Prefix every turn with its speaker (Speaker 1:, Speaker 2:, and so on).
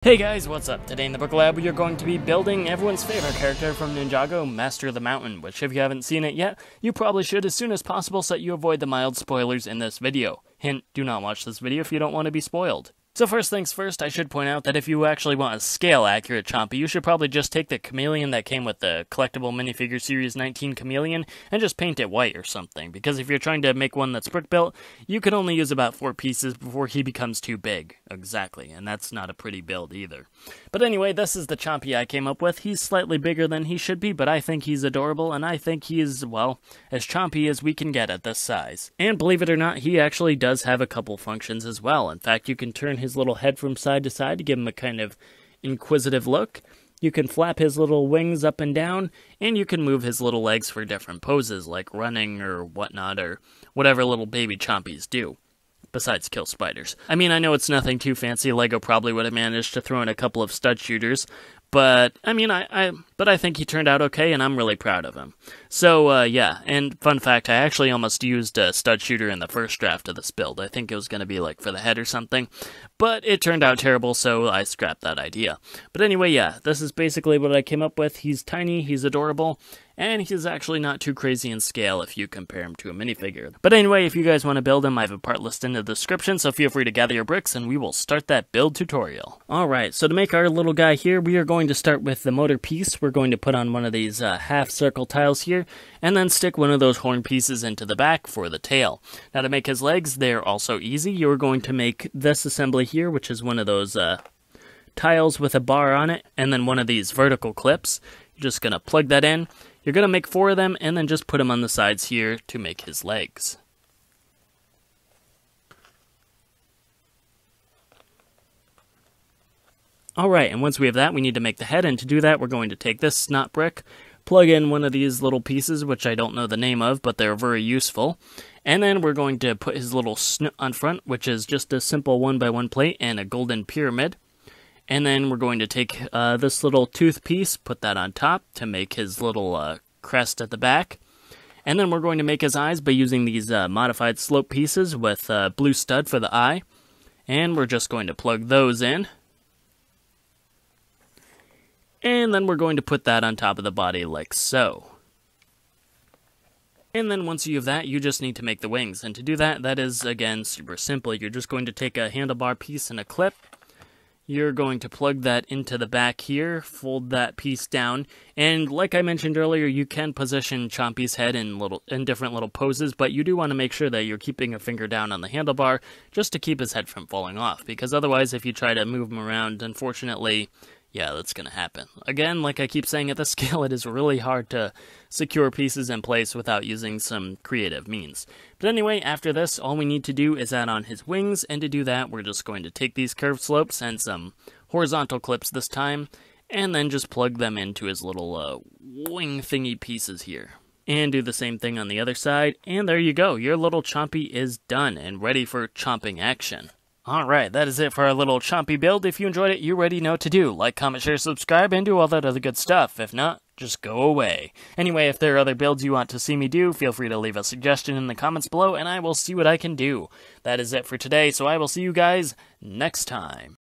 Speaker 1: Hey guys, what's up? Today in the Book Lab we are going to be building everyone's favorite character from Ninjago, Master of the Mountain, which if you haven't seen it yet, you probably should as soon as possible so that you avoid the mild spoilers in this video. Hint, do not watch this video if you don't want to be spoiled. So first things first, I should point out that if you actually want a scale-accurate Chompy, you should probably just take the chameleon that came with the collectible minifigure series 19 chameleon and just paint it white or something, because if you're trying to make one that's brick-built, you can only use about 4 pieces before he becomes too big. Exactly, and that's not a pretty build either. But anyway, this is the Chompy I came up with. He's slightly bigger than he should be, but I think he's adorable, and I think he is, well, as chompy as we can get at this size. And believe it or not, he actually does have a couple functions as well. In fact, you can turn his little head from side to side to give him a kind of inquisitive look. You can flap his little wings up and down, and you can move his little legs for different poses, like running or whatnot, or whatever little baby Chompies do. Besides kill spiders. I mean, I know it's nothing too fancy. Lego probably would have managed to throw in a couple of stud shooters, but I mean, I think he turned out okay, and I'm really proud of him. So, yeah, and fun fact, I actually almost used a stud shooter in the first draft of this build. I think it was going to be, like, for the head or something, but it turned out terrible, so I scrapped that idea. But anyway, yeah, this is basically what I came up with. He's tiny, he's adorable, and he's actually not too crazy in scale if you compare him to a minifigure. But anyway, if you guys want to build him, I have a part list in the description, so feel free to gather your bricks, and we will start that build tutorial. Alright, so to make our little guy here, we are going to start with the motor piece. We're going to put on one of these half-circle tiles here, and then stick one of those horn pieces into the back for the tail. Now to make his legs, they're also easy. You're going to make this assembly here, which is one of those tiles with a bar on it, and then one of these vertical clips. You're just going to plug that in. You're going to make 4 of them, and then just put them on the sides here to make his legs. Alright, and once we have that, we need to make the head, and to do that, we're going to take this snot brick, plug in one of these little pieces, which I don't know the name of, but they're very useful, and then we're going to put his little snoot on front, which is just a simple 1x1 plate and a golden pyramid. And then we're going to take this little tooth piece, put that on top to make his little crest at the back. And then we're going to make his eyes by using these modified slope pieces with blue stud for the eye. And we're just going to plug those in. And then we're going to put that on top of the body like so. And then once you have that, you just need to make the wings. And to do that, that is, again, super simple. You're just going to take a handlebar piece and a clip. You're going to plug that into the back here, fold that piece down, and like I mentioned earlier, you can position Chompy's head in different little poses, but you do want to make sure that you're keeping a finger down on the handlebar just to keep his head from falling off, because otherwise if you try to move him around, unfortunately, yeah, that's going to happen. Again, like I keep saying, at this scale, it is really hard to secure pieces in place without using some creative means. But anyway, after this, all we need to do is add on his wings, and to do that, we're just going to take these curved slopes and some horizontal clips this time, and then just plug them into his little wing thingy pieces here. And do the same thing on the other side, and there you go. Your little Chompy is done and ready for chomping action. Alright, that is it for our little Chompy build. If you enjoyed it, you already know what to do. Like, comment, share, subscribe, and do all that other good stuff. If not, just go away. Anyway, if there are other builds you want to see me do, feel free to leave a suggestion in the comments below, and I will see what I can do. That is it for today, so I will see you guys next time.